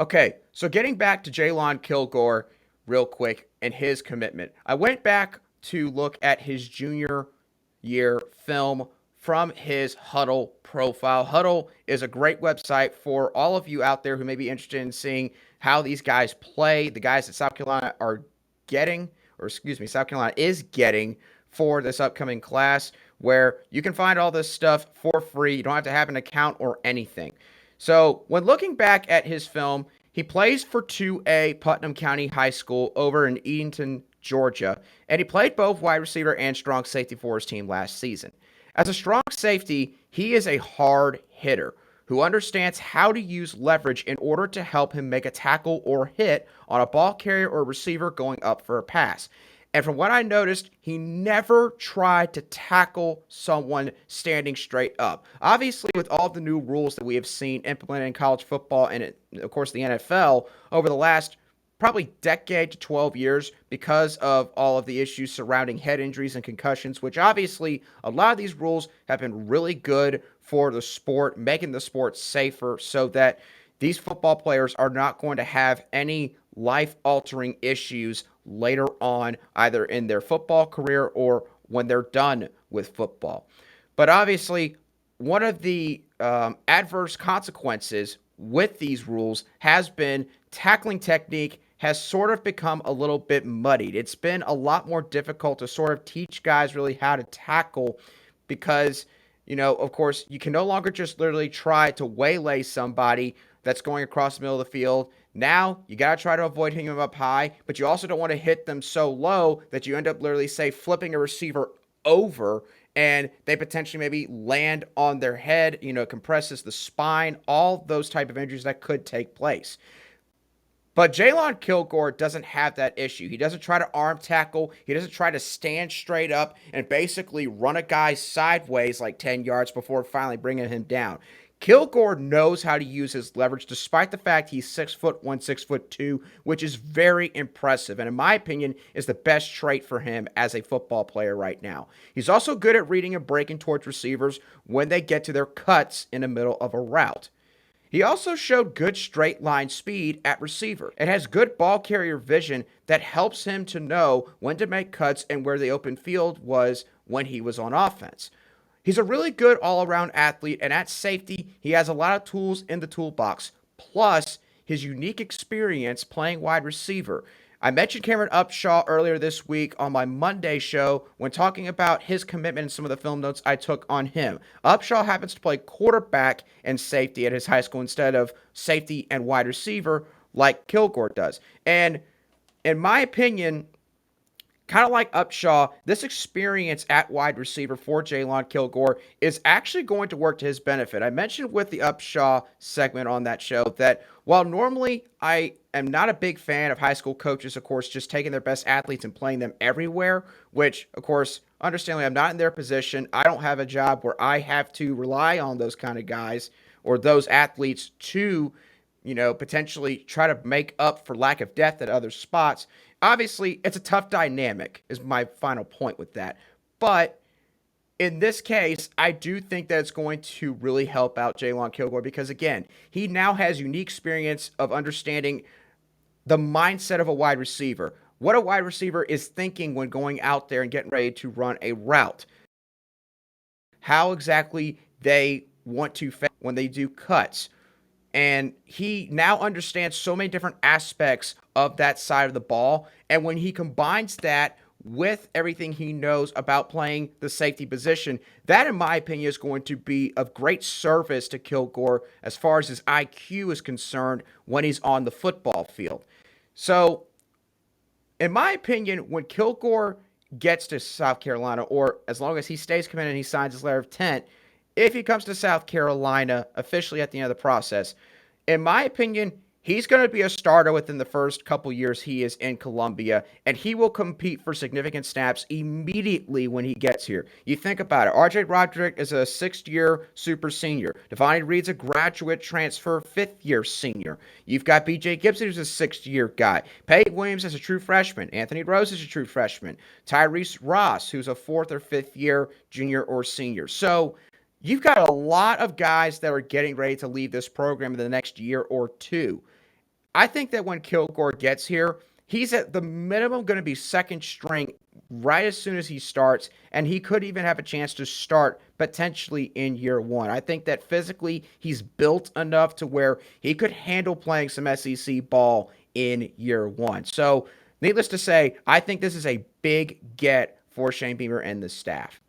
Okay, so getting back to Jalon Kilgore real quick and his commitment. I went back to look at his junior year film from his Huddle profile. Huddle is a great website for all of you out there who may be interested in seeing how these guys play, the guys that South Carolina are getting, or excuse me, South Carolina is getting for this upcoming class, where you can find all this stuff for free. You don't have to have an account or anything. So when looking back at his film, he plays for 2A Putnam County High School over in Edenton, Georgia, and he played both wide receiver and strong safety for his team last season. As a strong safety, he is a hard hitter who understands how to use leverage in order to help him make a tackle or hit on a ball carrier or receiver going up for a pass. And from what I noticed, he never tried to tackle someone standing straight up. Obviously, with all the new rules that we have seen implemented in college football and, of course, the NFL over the last probably decade to 12 years because of all of the issues surrounding head injuries and concussions, which obviously a lot of these rules have been really good for the sport, making the sport safer so that these football players are not going to have any life-altering issues later on, either in their football career or when they're done with football. But obviously, one of the adverse consequences with these rules has been tackling technique has sort of become a little bit muddied. It's been a lot more difficult to sort of teach guys really how to tackle because, of course, you can no longer just literally try to waylay somebody that's going across the middle of the field. Now, you got to try to avoid hitting them up high, but you also don't want to hit them so low that you end up literally, say, flipping a receiver over and they potentially maybe land on their head, compresses the spine, all those type of injuries that could take place. But Jalon Kilgore doesn't have that issue. He doesn't try to arm tackle. He doesn't try to stand straight up and basically run a guy sideways like 10 yards before finally bringing him down. Kilgore knows how to use his leverage despite the fact he's 6'1", 6'2", which is very impressive and in my opinion is the best trait for him as a football player right now. He's also good at reading and breaking towards receivers when they get to their cuts in the middle of a route. He also showed good straight line speed at receiver and has good ball carrier vision that helps him to know when to make cuts and where the open field was when he was on offense. He's a really good all-around athlete, and at safety, he has a lot of tools in the toolbox, plus his unique experience playing wide receiver. I mentioned Cameron Upshaw earlier this week on my Monday show when talking about his commitment and some of the film notes I took on him. Upshaw happens to play quarterback and safety at his high school instead of safety and wide receiver like Kilgore does. And in my opinion, kind of like Upshaw, this experience at wide receiver for Jalon Kilgore is actually going to work to his benefit. I mentioned with the Upshaw segment on that show that while normally I am not a big fan of high school coaches, of course, just taking their best athletes and playing them everywhere, which, of course, understandably, I'm not in their position. I don't have a job where I have to rely on those kind of guys or those athletes to potentially try to make up for lack of depth at other spots. Obviously, it's a tough dynamic, is my final point with that. But in this case, I do think that it's going to really help out Jalon Kilgore because, again, he now has unique experience of understanding the mindset of a wide receiver, what a wide receiver is thinking when going out there and getting ready to run a route, how exactly they want to fake when they do cuts. And he now understands so many different aspects of that side of the ball. And when he combines that with everything he knows about playing the safety position, that, in my opinion, is going to be of great service to Kilgore as far as his IQ is concerned when he's on the football field. So, in my opinion, when Kilgore gets to South Carolina, or as long as he stays committed and he signs his letter of intent, if he comes to South Carolina officially at the end of the process, in my opinion, he's going to be a starter within the first couple years he is in Columbia, and he will compete for significant snaps immediately when he gets here. You think about it. R.J. Roderick is a sixth-year super senior. Devontae Reed's a graduate transfer fifth-year senior. You've got B.J. Gibson, who's a sixth-year guy. Peyton Williams is a true freshman. Anthony Rose is a true freshman. Tyrese Ross, who's a fourth- or fifth-year junior or senior. So, you've got a lot of guys that are getting ready to leave this program in the next year or two. I think that when Kilgore gets here, he's at the minimum going to be second string right as soon as he starts, and he could even have a chance to start potentially in year one. I think that physically he's built enough to where he could handle playing some SEC ball in year one. So, needless to say, I think this is a big get for Shane Beamer and the staff.